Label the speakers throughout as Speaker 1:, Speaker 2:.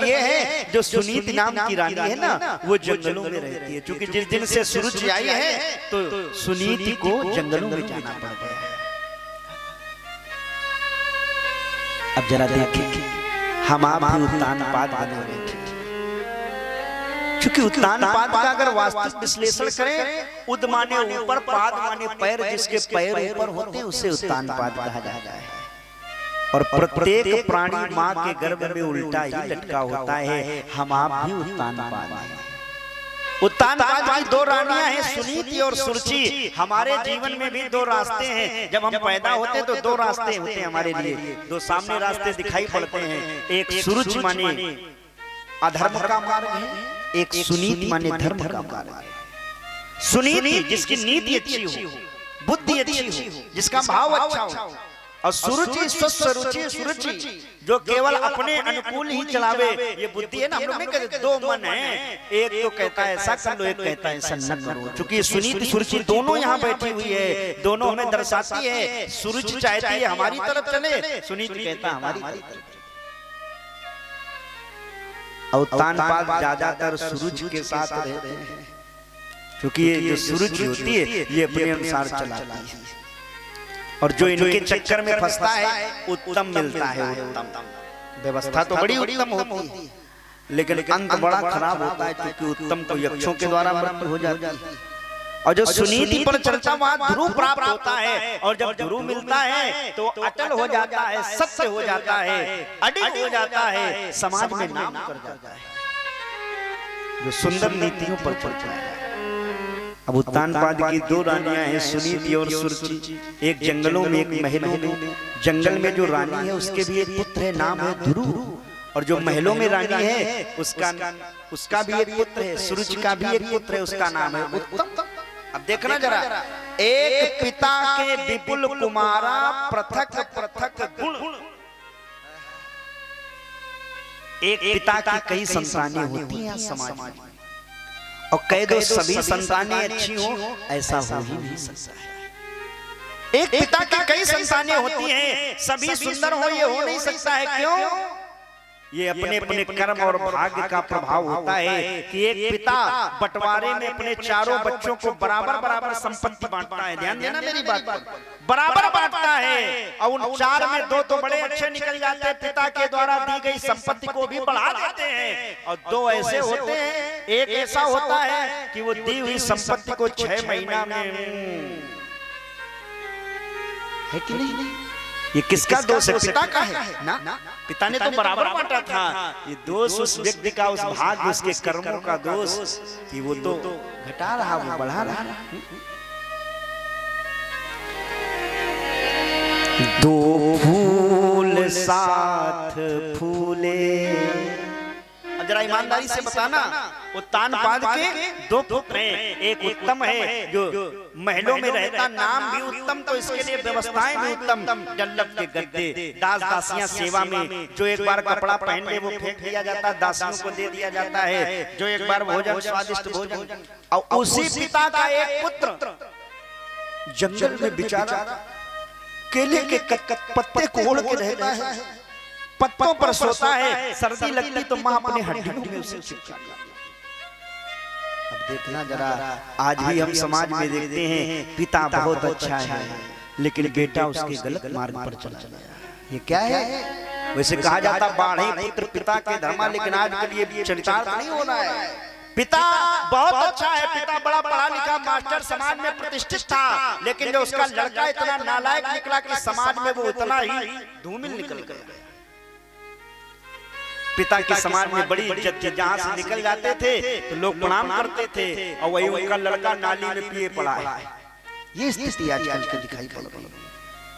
Speaker 1: ये है जो सुनीति नाम की रानी है ना, वो जंगलों में रहती है। क्योंकि जिस दिन से सूरज आई है तो सुनीति को जंगलों में जाना पड़ गया है। अब जरा देखिए, हम आप भी उत्तान पाद बने हुए थे। क्योंकि उत्तान पाद का अगर वास्तविक विश्लेषण करें, उद माने ऊपर, पाद माने पैर, जिसके पैर ऊपर होते हैं उसे उत्तान पाद कहा जाता है। और प्रत्येक प्राणी माँ के गर्भ में उल्टा ही लटका होता है। हम आप भी उत्तान पाद हैं। उत्तान पाद की दो रानियां हैं, सुनीति और सुरुचि। हमारे जीवन में भी दो रास्ते हैं। जब हम पैदा होते हैं तो दो रास्ते होते हैं हमारे लिए, दो सामने रास्ते दिखाई पड़ते हैं। एक सुरुचि माने अधर्म का मार्ग है, एक सुनीति माने धर्म का मार्ग है। सुनीति जिसकी नीति अच्छी हो, बुद्धि अच्छी हो, जिसका भाव अच्छा हो। और सुरुचि स्वस्वरुचि सुरुचि जो केवल अपने अनुकूल ही चलावे, ये बुद्धि है ना। हम लोग नहीं कहते दो मन है, एक तो कहता है ऐसा कर लो, एक कहता है ऐसा न करो। क्योंकि सुनीति सुरुचि दोनों यहाँ बैठी हुई है, दोनों हमें दर्शाती है। सुरुचि चाहती है हमारी तरफ चले, सुनीति कहता है हमारी तरफ। उत्तान पाद ज्यादातर सूरज के साथ रहते हैं, क्योंकि ये जो सूरज होती है ये अपने अनुसार चलाती है। और जो इनके चक्कर में फंसता है उत्तम मिलता है। उत्तम व्यवस्था तो बड़ी उत्तम होती है, लेकिन अंत बड़ा खराब होता है। क्योंकि उत्तम तो यक्षों के द्वारा मृत्यु हो जाती है। और जो सुनीति पर चलता वहां ध्रुव प्राप्त होता है। और जब ध्रुव मिलता है तो अटल हो जाता है, सत्य हो जाता है, अडिग हो जाता है, समाज में नाम कर जाता है, जो सुंदर नीतियों पर चलता है। अब उत्तान पाद की दो रानियां हैं, सुनीति और सुरुचि। एक जंगलों में, एक महलों में। जंगल में जो रानी है उसके भी एक पुत्र है, नाम है ध्रुव। और जो महलों में रानी है उसका भी एक पुत्र है, सुरुचि का भी एक पुत्र है, उसका नाम है उत्तम। अब देखना जरा, एक पिता के विपुल कुमारा, पृथक पृथक गुण। एक पिता की कई संतानें होती हैं समाज में, और कह दो सभी संतानें अच्छी हो, ऐसा हो ही नहीं सकता है। एक पिता की कई संतानें होती हैं, सभी सुंदर हो, ये हो नहीं सकता है। क्यों? ये अपने अपने कर्म और भाग्य का प्रभाव होता है कि एक पिता बंटवारे में अपने चारों बच्चों को बराबर बराबर संपत्ति बांटता है। ध्यान देना मेरी बात पर, बराबर बांटता है। और उन चार में दो तो बड़े अच्छे निकल जाते हैं, पिता के द्वारा दी गई संपत्ति को भी बढ़ा देते हैं। और दो ऐसे होते हैं, एक ऐसा होता है कि वो दी हुई संपत्ति को 6 महीना में, है कि नहीं? ये किसका दोष है? पिता का है ना। पिता ने तो बराबर बांटा था। ये दोष उस व्यक्ति का, उस भाग्य, उसके कर्मों का दोष कि वो तो घटा रहा, वो बढ़ा रहा। दो फूल साथ फूले। जरा ईमानदारी से बताना, उत्तान पाद के दो पुत्र हैं। एक उत्तम है जो महलों में रहता, नाम भी उत्तम, तो इसके लिए व्यवस्थाएं भी उत्तम। जल्लभ के गद्दे, दास दासियां सेवा में, जो एक बार कपड़ा पहन ले वो फेंक दिया जाता है, दासियों को दे दिया जाता है। जो एक बार भोजन, स्वादिष्ट भोजन। और उसी पिता का एक पुत्र जंगल में बेचारा केले के पत्ते को ओढ़ के रहता है, पत्तों पर सोता है। सर्दी लगती तो मां अपने हड्डियों में उसे चिपकाती। अब देखना जरा, आज भी हम समाज में देखते हैं पिता बहुत अच्छा है लेकिन बेटा उसके गलत मार्ग पर चला गया। ये क्या है? वैसे कहा जाता बाढ़े पुत्र पिता के धर्मा, लेकिन आज के लिए चरितार्थ नहीं हो रहा है। पिता बहुत अच्छा है, पिता बड़ा पढ़ा लिखा मास्टर, समाज में प्रतिष्ठित था, लेकिन जो उसका लड़का इतना नालायक निकला कि समाज में वो उतना ही धूमिल निकल गया। पिता की समाज में बड़ी इज्जत थी, जहां से निकल जाते थे तो लोग प्रणाम करते थे, और वही उनका लड़का नाली में पिए पड़ा है। ये स्थिति आजकल की दिखाई पड़ रही है।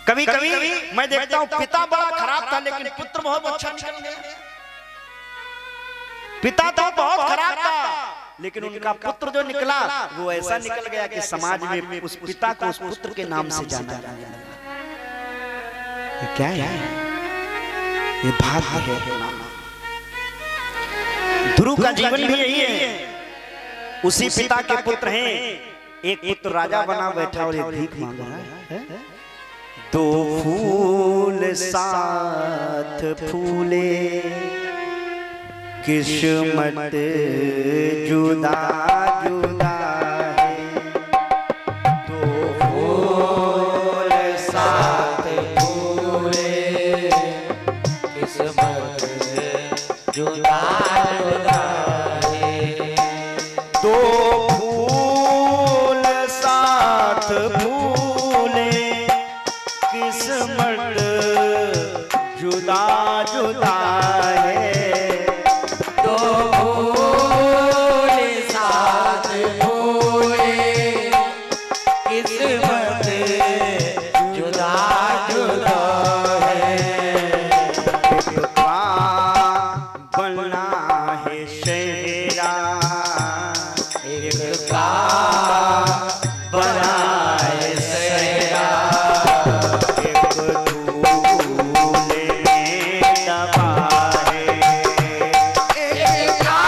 Speaker 1: कभी कभी मैं देखता हूँ पिता बड़ा खराब था लेकिन पुत्र बहुत अच्छा निकल गया। पिता तो बहुत खराब था लेकिन उनका पुत्र जो निकला वो ऐसा निकल गया कि समाज में उस पिता को उस पुत्र के नाम से जाना जाने लगा। ये क्या है? ये भाग्य है। ध्रुव का जीवन भी यही है। उसी पिता के पुत्र हैं। एक पुत्र राजा बना बैठा और एक भीख मांग रहा है। दो फूल साथ फूले, किस्मत जुदा जुदा है, दो फूल साथ फूले,
Speaker 2: किस्मत जुदा जुदा है,
Speaker 1: दो फूल साथ फूले, किस्मत जुदा जुदा है,
Speaker 2: दो फूल साथ फूले, किस्मत जुदा जुदा है।
Speaker 1: एक का बना है शहरा,
Speaker 2: एक का बना है सहरा,
Speaker 1: एक दूल्हे में दबा है,
Speaker 2: एक का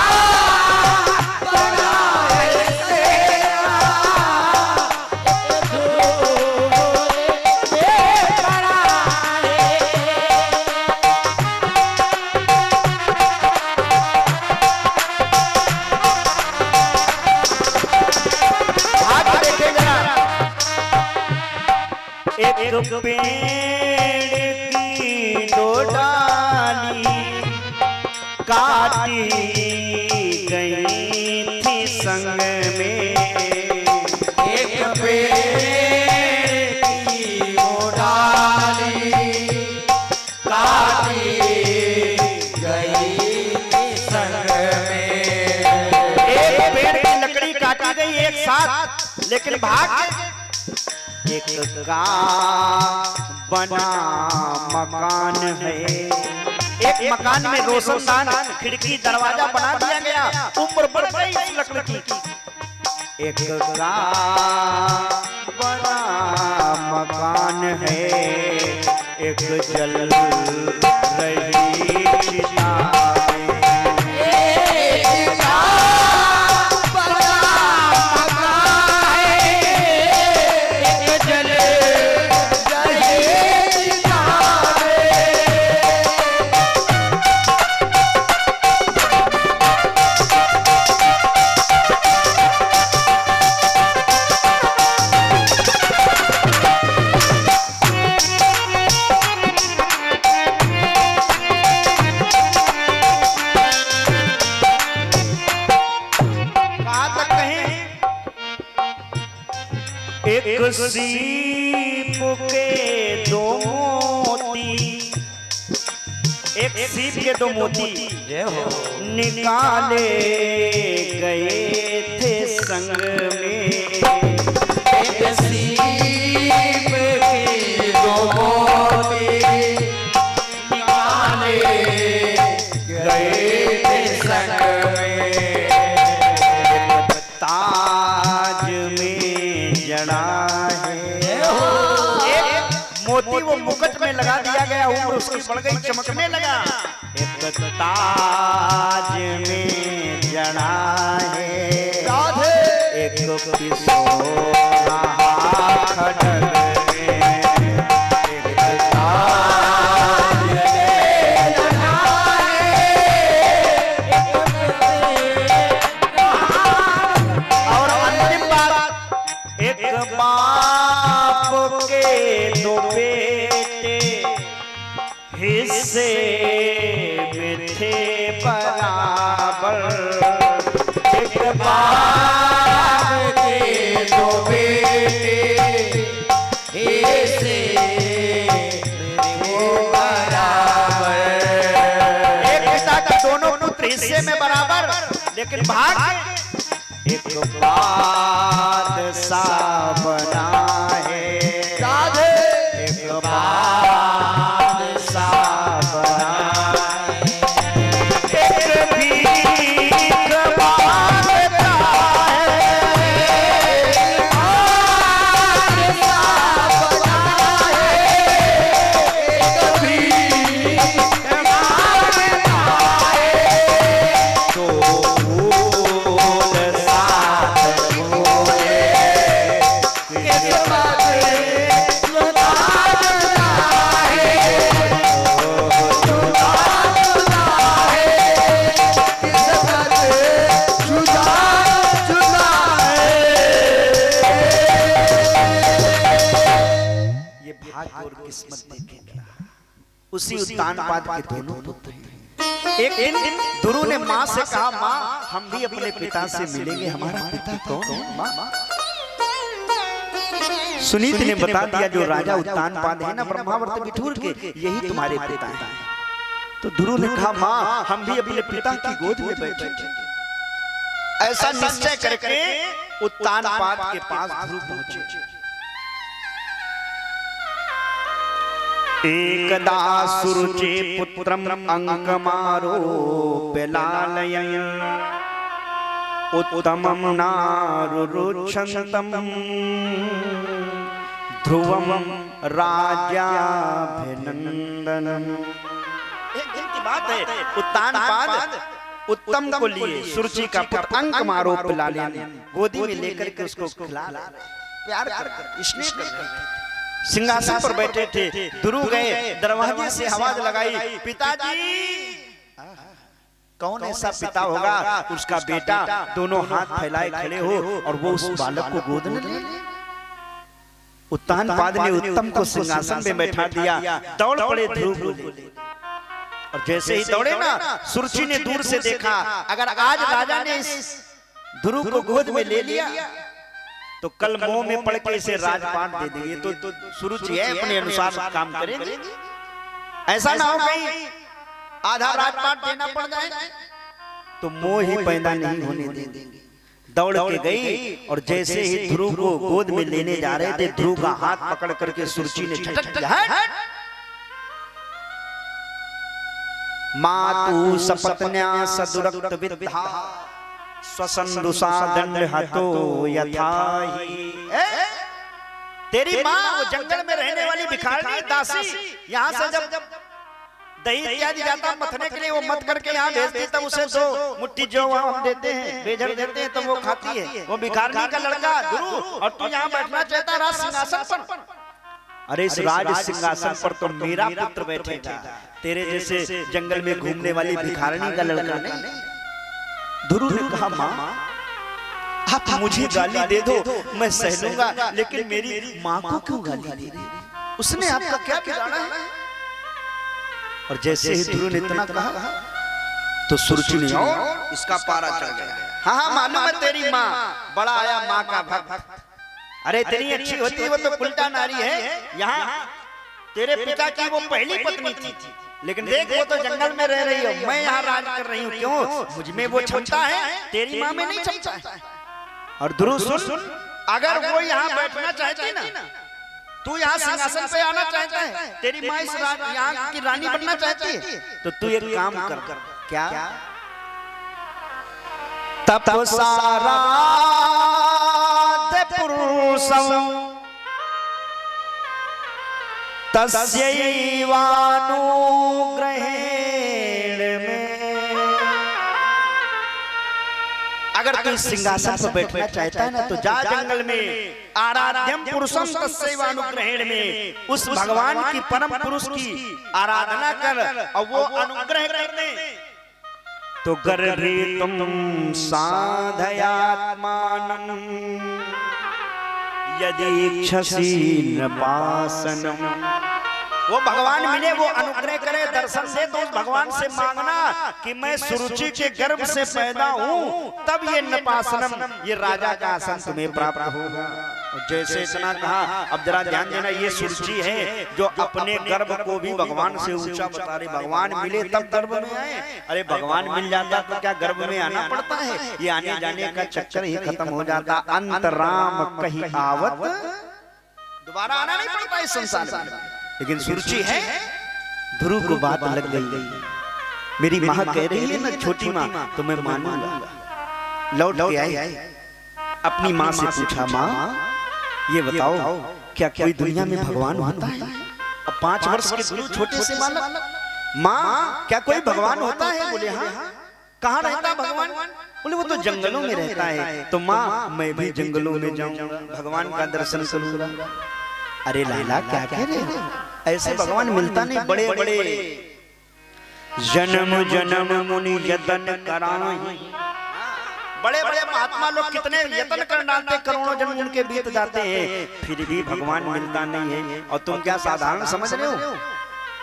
Speaker 2: बना है सहरा, एक दूल्हे में बड़ा है।
Speaker 1: हाथ देखे जरा। एक पेड़ की दो डाली काटी गई थी संग में,
Speaker 2: एक पेड़ की वो डाली काटी गई थी संग में,
Speaker 1: एक पेड़ की लकड़ी काटी गई एक साथ, लेकिन भाग एक का बना मकान है, एक मकान में रोशनदान खिड़की दरवाजा बना दिया गया, उम्र बढ़ गई इस लकड़ी की। एक का बना मकान है, एक जल रही चिता में।
Speaker 2: एक का बड़ा मकान है, एक जल रही चिता में।
Speaker 1: कहाँ तक कहें? एक सीप के दो मोती, एक सीप के दो मोती निकाले गए थे संग में,
Speaker 2: एक सीप की दो मोती निकाले गए थे संग में,
Speaker 1: ताज में जड़ा है, एक मोती वो मुकुट में लगा दिया गया, उम्र उसकी बढ़ गई चमकने लगा, एक ताज में जड़ा है, एक पिसो रहा खड़ग में, एक ताज में जड़ा और अंतिम बात, एक बाप के दो बेटे हिस्से में थे बराबर, एक
Speaker 2: बाप के दो बेटे ऐसे वो बराबर,
Speaker 1: एक पिता के दोनों पुत्र हिस्से में बराबर, लेकिन भाग एक बादशाह बना है, एक बादशाह बना है, एक भीख मांगता है, तो फूल साथ फूले, उसी उत्तानपाद के दोनों पुत्र हैं। एक दिन ध्रुव ने माँ से कहा, माँ हम भी अपने पिता से मिलेंगे, हमारा पिता कौन है माँ? सुनीत ने बता दिया, जो राजा उत्तानपाद है ना ब्रह्मावर्त बिठूर के, यही तुम्हारे पिता हैं। तो ध्रुव ने कहा, माँ हम भी अपने पिता की गोद में बैठे। ऐसा निश्चय करके उत्तानपाद के पास ध्रुव पहुंचे। एकदा सुरुचे पुत्रम अंकमारोप्य लालयन् उत्तमं नारुरुक्षन्तम् ध्रुवं राजाभिनंदनम्। एक दिन की बात है, उत्तानपाद उत्तम को लिए सुरुचि का पुत्र अंकमारोप्य लालयन् गोदी में लेकर के उसको खिला प्यार कर स्नेह कर सिंहासन पर बैठे थे। ध्रुव गए, दरवाजे से आवाज लगाई, पिताजी। कौन ऐसा पिता होगा उसका बेटा दोनों हाथ फैलाए खड़े हो और वो उस बालक को गोद में ले? उत्तानपाद ने उत्तम को सिंहासन में बैठा दिया। दौड़ पड़े ध्रुव को, और जैसे ही दौड़े ना, सुरुचि ने दूर से देखा, अगर आज राजा ने इस ध्रुव को गोद में ले लिया तो कल मोह में पड़ के इसे राजपाट दे देंगे। तो सुरुचि है अपने अनुसार काम करेंगे, ऐसा ना हो कहीं आधा राजपाट देना पड़ जाए, तो मोह ही पैदा नहीं होने देंगे। दौड़ के गई और जैसे ही ध्रुव को गोद में लेने जा रहे थे, ध्रुव का हाथ पकड़ करके सुरुचि ने झटक दिया, मातु सपत्न्या सदुरक्त विद्धा स्वसंदुषा दंड हतो यथाहि। तेरी माँ वो जंगल में रहने वाली भिखारनी दासी, यहाँ से जब दही इत्यादि जाता मथने के लिए वो मत करके यहाँ भेजती, तब उसे 2 मुट्ठी जो हम देते हैं, बेझड़ देते हैं, तो वो खाती है। वो भिखारनी का लड़का ध्रुव, और तू यहाँ बैठना चाहता राज सिंहासन पर। अरे इस राज सिंहासन पर तो मेरा पुत्र बैठेगा, तेरे जैसे जंगल में घूमने वाली भिखारनी का लड़का नहीं। ध्रुव ने कहा, माँ आप मुझे गाली दे दो, मैं सह लूंगा, लेकिन मेरी माँ को क्यों गाली दे रही? उसने आपका क्या बिगाड़ा है? और जैसे ही ध्रुव ने इतना कहा तो सुरुचि ने इसका पारा चढ़ गया। हाँ हाँ मालूम है तेरी माँ, बड़ा आया माँ का भक्त। अरे इतनी अच्छी होती है वो तो उल्टा नारी है। यहाँ तेरे पिता की वो पहली पत्नी थी, लेकिन देख वो तो जंगल में रह रही हो, मैं यहाँ राज कर रही हूँ। क्यों? मुझ में वो क्षमता है, तेरी माँ में नहीं क्षमता है। और ध्रुव सुन, अगर वो यहाँ बैठना चाहती ना, तू यहाँ सिंहासन पे आना चाहता है, तेरी माँ इस यहाँ की रानी बनना चाहती है, तो तू एक काम कर। क्या? तपसारा पुरुषं तस्यैवानुग्रहेण में। अगर तू सिंहासन पर बैठना चाहता है ना, तो जा जंगल में आराध्यम पुरुषम तस्यैवानुग्रहेण में उस भगवान की परम पुरुष की आराधना कर और वो अनुग्रह कर दे। तो गर्भे तुम साधयात्मानं यदि इच्छसि नपासनम्। वो भगवान मिले, वो अनुग्रह करे, दर्शन दे, तो उस भगवान से मांगना कि मैं सुरुचि के गर्भ से पैदा हूँ, तब ये नपासनम, ये राजा का आसन तुम्हें प्राप्त होगा। जैसे इतना कहा, अब जरा ध्यान देना, ये सुरुचि है जो अपने गर्भ को भी भगवान से ऊंचा बता रही। भगवान मिले तब गर्भ में आए। अरे भगवान मिल जाता तो क्या गर्भ में आना पड़ता है? ये आने जाने का चक्कर ही खत्म हो जाता। अंतराम कहीं आवत, दोबारा आना नहीं पड़ता इस संसार में। लेकिन सुरुचि है, ध्रुव को बात लग गई। मेरी माँ कह रही है ना छोटी माँ, तो मैं मानूंगा। लौट के आई, अपनी माँ से पूछा, माँ ये बताओ क्या कोई दुनिया में भगवान होता है? अब 5 वर्ष के ध्रुव छोटे से बालक, माँ क्या कोई भगवान होता है? बोले हाँ। कहाँ रहता भगवान? बोले वो तो जंगलों में रहता है। तो माँ मैं भी जंगलों में जाऊंगा, भगवान का दर्शन करूंगा। अरे लाला क्या कह रहे हो? ऐसे भगवान मिलता नहीं। बड़े बड़े जन्म जन्म मुनि यतन कराई, बड़े बड़े महात्मा लोग कितने यत्न कर डालते, करोड़ों जन्म उनके बीत जाते हैं, फिर भी भगवान मिलता नहीं है। और तुम क्या साधारण समझ रहे हो?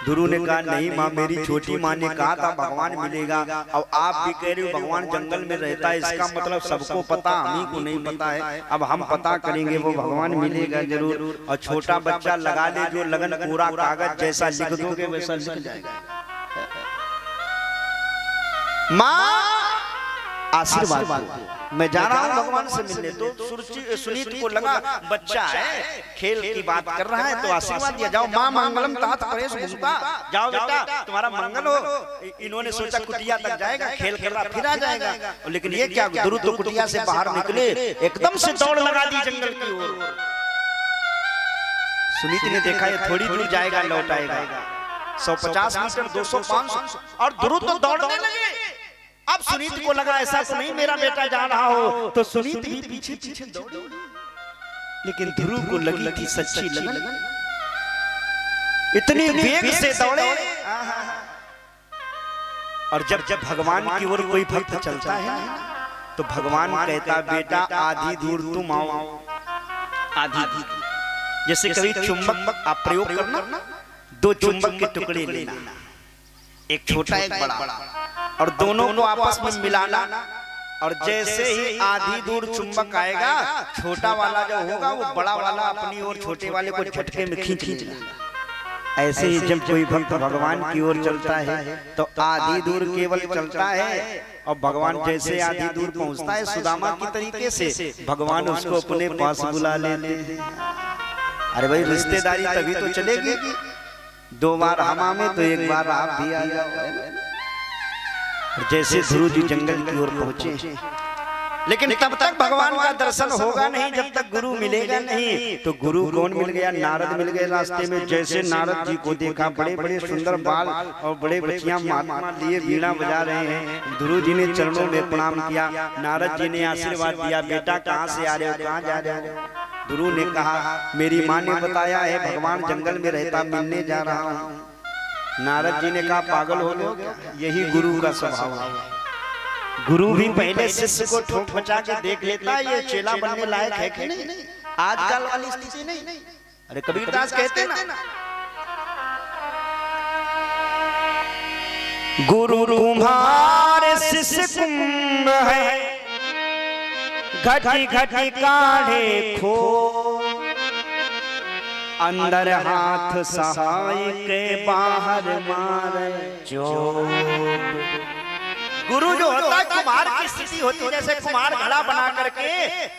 Speaker 1: गुरु ने कहा नहीं माँ, मेरी छोटी माँ ने कहा था भगवान मिलेगा, अब आप भी कह रहे हो भगवान जंगल में रहता है, इसका मतलब सबको पता, हम ही को नहीं पता है। अब हम पता करेंगे, वो भगवान मिलेगा जरूर। और छोटा बच्चा लगा ले जो लगन, पूरा कागज जैसा लिख दोगे वैसा लिख जाएगा। माँ आशीर्वाद, मैं जा रहा हूँ भगवान से मिलने। तो सुनीत को लगा बच्चा है, खेल की बात कर रहा है, तो आशीर्वाद दिया, जाओ माँ मंगलम तात परेश भूषता, जाओ बेटा तुम्हारा मंगल हो। इन्होंने सोचा कुटिया तक जाएगा, खेल कर रहा फिर आ जाएगा, लेकिन ये क्या, गुरु तो कुटिया से बाहर निकले, एकदम से दौड़ लगा दी जंगल की ओर। सुनीत ने देखा ये थोड़ी दूर जाएगा लौट आएगा, 150 मीटर, 200, 500, और ध्रुव तो दौड़ने लगे। अब सुनीत को लगा ऐसा तो नहीं मेरा बेटा जा रहा हो, तो सुनीत भी पीछे पीछे दौड़ी, लेकिन ध्रुव को लगी थी सच्ची लगन, इतनी वेग से दौड़े। और जब जब भगवान की ओर कोई भक्त चलता है तो भगवान कहता बेटा आधी दूर तुम आओ, आधी दूर। जैसे कभी चुंबक आप प्रयोग करना, 2 चुंबक के टुकड़े लेना, एक छोटा एक बड़ा, और दोनों को आपस में मिलाना, और जैसे ही आधी दूर चुंबक आएगा, छोटा वाला जो होगा वो बड़ा वाला अपनी ओर छोटे वाले को झटके में खींच लेगा। ऐसे ही जब कोई भक्त भगवान की ओर चलता है तो आधी दूर केवल चलता है, और भगवान जैसे आधी दूर पहुंचता है सुदामा की तरीके से भगवान उसको अपने पास बुला लेते हैं। अरे भाई रिश्तेदारी तभी तो चलेगी, 2 बार हम आमे तो 1 बार आप भी आ जाओ। जैसे ध्रुव जी जंगल की ओर पहुंचे, लेकिन तब तक भगवान का दर्शन होगा नहीं जब तक गुरु मिलेगा नहीं। तो गुरु कौन मिल गया, नारद मिल गए रास्ते में। जैसे नारद जी को देखा, बड़े बड़े सुंदर बाल और बड़े बच्चियां महात्मा लिए वीणा बजा रहे हैं। ध्रुव जी ने चरणों में प्रणाम किया, नारद जी ने आशीर्वाद दिया, बेटा कहाँ से आ रहे हो, कहाँ जा रहे हो। ध्रुव ने कहा मेरी माँ ने बताया है भगवान जंगल में रहता, मिलने जा रहा हूँ। नारद जी ने कहा पागल हो गए, यही गुरु का स्वभाव है। गुरु भी पहले शिष्य को ठोक बचा के देख लेता है ये चेला बनने लायक है कि नहीं। आजकल वाली स्थिति नहीं। अरे कबीरदास कहते ना, गुरु तुम्हारे शिष्य कुंभ है, घटी घटी काढ़े खो, अंदर हाथ सहाय के बाहर मारे चोट। गुरु जो होता है कुम्हार की स्थिति होती है, जैसे कुम्हार घड़ा बना करके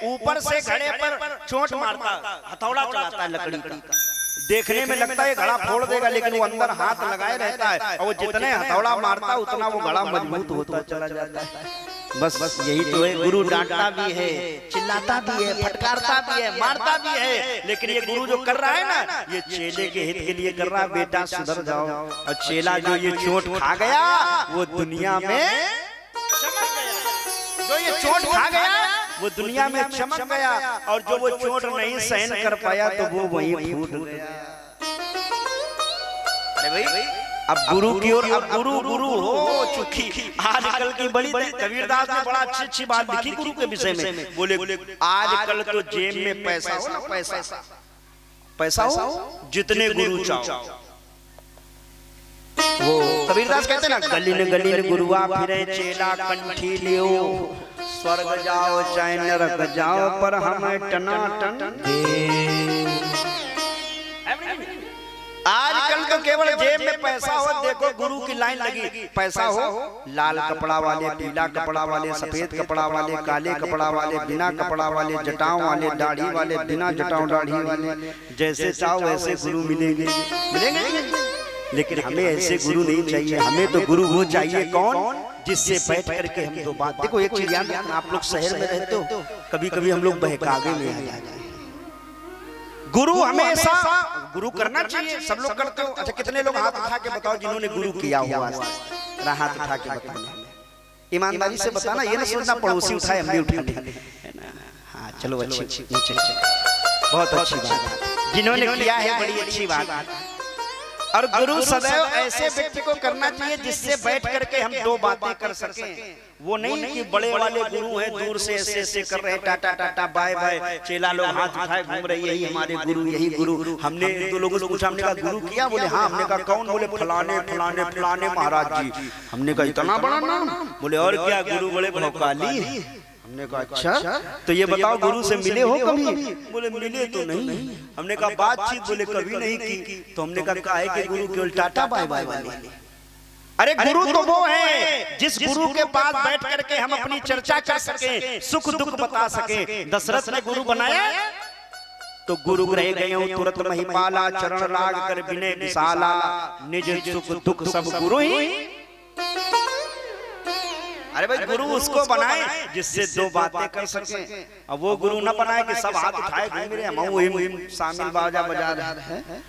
Speaker 1: ऊपर से घड़े पर चोट मारता, हथौड़ा चलाता है लकड़ी का, देखने में लगता है घड़ा फोड़ देगा, लेकिन वो अंदर हाथ लगाए रहता है, और वो जितने हथौड़ा मारता उतना वो घड़ा मजबूत होता चला जाता है। बस यही तो है, गुरु डांटता भी है, चिल्लाता भी है, फटकारता भी है, मारता भी है, लेकिन ये गुरु जो कर रहा है ना, ये चेले के हित के लिए कर रहा है, बेटा सुधर जाओ। और चेला जो ये चोट खा गया वो दुनिया में चमक गया, जो ये चोट खा गया वो दुनिया में चमक गया, और जो वो चोट नहीं सहन कर पाया तो वो वहीं फूट गया। अरे भाई अब गुरु की ओर, अब गुरु गुरु हो चुकी। आजकल की बड़ी कबीरदास ने बड़ा अच्छी बात लिखी गुरु के विषय में, बोले आजकल तो जेब में पैसा हो ना, पैसा हो जितने गुरु चाहो। वो कबीरदास कहते ना, गली ने गुरुआ फिरे चेला कंठी लियो, स्वर्ग जाओ चाहे नरक जाओ पर हमें टनाटन दे। आजकल तो केवल जेब में पैसा हो, देखो गुरु की लाइन लगी, पैसा हो, लाल कपड़ा वाले, पीला कपड़ा वाले, सफेद कपड़ा वाले, काले कपड़ा वाले, बिना कपड़ा वाले, जटाओं वाले, दाढ़ी वाले, बिना जटाओं दाढ़ी वाले, जैसे चाहो वैसे गुरु मिलेंगे। लेकिन हमें ऐसे गुरु नहीं चाहिए, हमें तो गुरु वो चाहिए कौन, जिससे बैठ करके हम दो बात। देखो एक चीज याद रखना, आप लोग शहर में रहते हो, कभी कभी हम लोग बहकावे में आ जाते हैं। गुरु हमेशा गुरु करना चाहिए, सब लोग करते हो। अच्छा कितने लोग हाथ उठा के बताओ जिन्होंने गुरु किया हुआ, हाथ उठा के बताना, ईमानदारी से बताना, ये ना सोचना पड़ोसी उठाए हम भी उठा लें। हाँ चलो अच्छी बहुत अच्छी बात, जिन्होंने किया है बड़ी अच्छी बात। और गुरु सदैव ऐसे व्यक्ति को करना चाहिए जिससे बैठ करके हम दो बातें कर सकें। वो नहीं कि बड़े वाले गुरु हैं, दूर से ऐसे ऐसे कर रहे हैं, टाटा टाटा बाय बाय, चेला लोग हाथ उठाए घूम रहे, यही हमारे गुरु, यही गुरु। हमने दो लोगों से पूछा, हमने कहा गुरु किया? बोले हाँ। हमने कहा कौन? बोले फलाने फलाने फलाने महाराज जी। हमने कहा इतना बड़ा नाम? बोले और क्या, गुरु बड़े भौकाली। हमने कहा अच्छा, तो ये बताओ गुरु से मिले हो कभी? बोले मिले तो नहीं। हमने कहा बातचीत? बोले कभी नहीं की। तो हमने कहा है कि गुरु केवल टाटा बाय बाय वाले। अरे गुरु तो वो है जिस गुरु के पास बैठ करके हम अपनी चर्चा कर सके, सुख दुख बता सके। दशरथ ने गुरु बनाया तो गुरु रह गए हो तुरंत महिपाला, चरण लाग कर विनय विशाला, निज सुख दुख सब गुरु ही। अरे भाई गुरु उसको बनाए जिससे दो बातें कर सके, अब वो गुरु न बनाए कि सब हाथ उठाए घूम रहे हम शामिल बाजा बजा रहे हैं।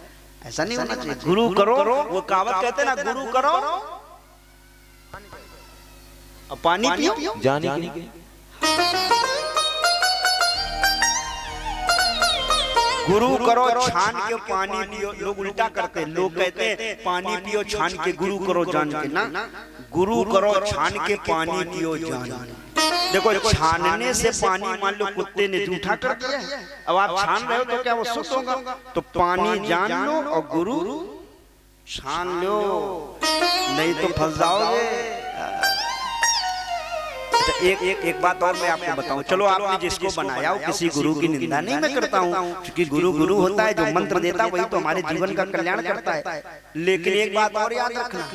Speaker 1: ऐसा नहीं होना चाहिए। गुरु करो, वो कहावत कहते ना, गुरु करो अब पानी पियो
Speaker 2: जाने
Speaker 1: गुरु करो छान के पानी पियो। लोग उल्टा करते हैं, लोग कहते हैं पानी पियो छान के, गुरु करो जान के ना। गुरु करो छान के पानी पियो जान के। देखो छानने से पानी मान लो कुत्ते ने जूठा कर दिया, अब आप छान रहे हो तो क्या वो शुद्ध होगा? तो पानी जान लो और गुरु छान लो, नहीं तो फंस जाओगे। एक बात और मैं आपको बताऊं, चलो आपने जिसको बनाया हो, किसी गुरु की निंदा नहीं मैं करता हूं, क्योंकि गुरु गुरु होता है, जो मंत्र देता है वही तो हमारे जीवन का कल्याण करता है। लेकिन एक बात और याद रखना,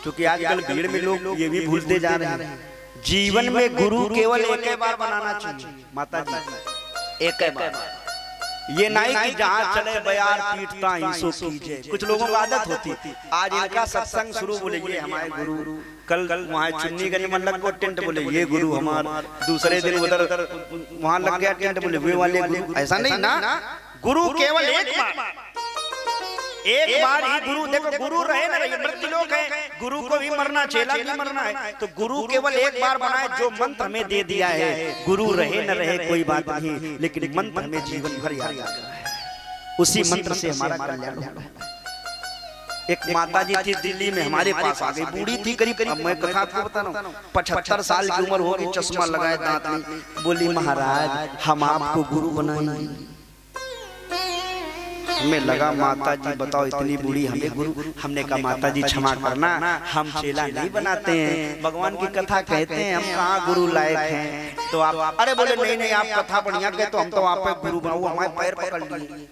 Speaker 1: क्योंकि आजकल भीड़ में लोग ये भी भूलते जा रहे हैं, जीवन में गुरु केवल एक ही बार बनाना चाहिए। माता जी एक ही बार, ये नहीं कि जहाँ चले बयार पीटता ही सो कीजिए। कुछ लोगों को आदत होती, आज इनका सत्संग शुरू, बोले ये हमारे गुरु, कल वहाँ चुन्नीगंज में लग गो टेंट, बोले ये गुरु हमारा, दूसरे दिन उधर वहाँ लग गया टेंट, बोले वे वाले गुरु। ऐसा नहीं ना, गुरु केवल एक बार ही गुरु। देखो गुरु रहे ना रहे, मृत्यु लोग है, गुरु को भी मरना, चेला भी मरना है, तो गुरु केवल एक बार बनाए, जो मंत्र हमें दे दिया है। गुरु रहे न रहे कोई बात नहीं, लेकिन मंत्र हमें जीवन भर याद रखना है, उसी मंत्र से हमारा कल्याण होगा। एक माता जी थी दिल्ली में, हमारे पास आ गई, बूढ़ी थी करीब करीब, मैं कथा आपको बता रहा हूँ 75 साल की उम्र होगी, चश्मा लगाए दांत में, बोली महाराज हम आपको गुरु बनाएंगे। हमें लगा माता जी बताओ इतनी बूढ़ी हमें गुरु। हमने कहा माता जी क्षमा करना, हम चेला नहीं बनाते हैं, भगवान की कथा कहते हैं, हम कहाँ गुरु लायक हैं। तो आप, अरे बोले नहीं नहीं आप कथा बढ़िया कहते, तो हम तो आप पे गुरु बनाओ, हमारे पैर पकड़ लिए।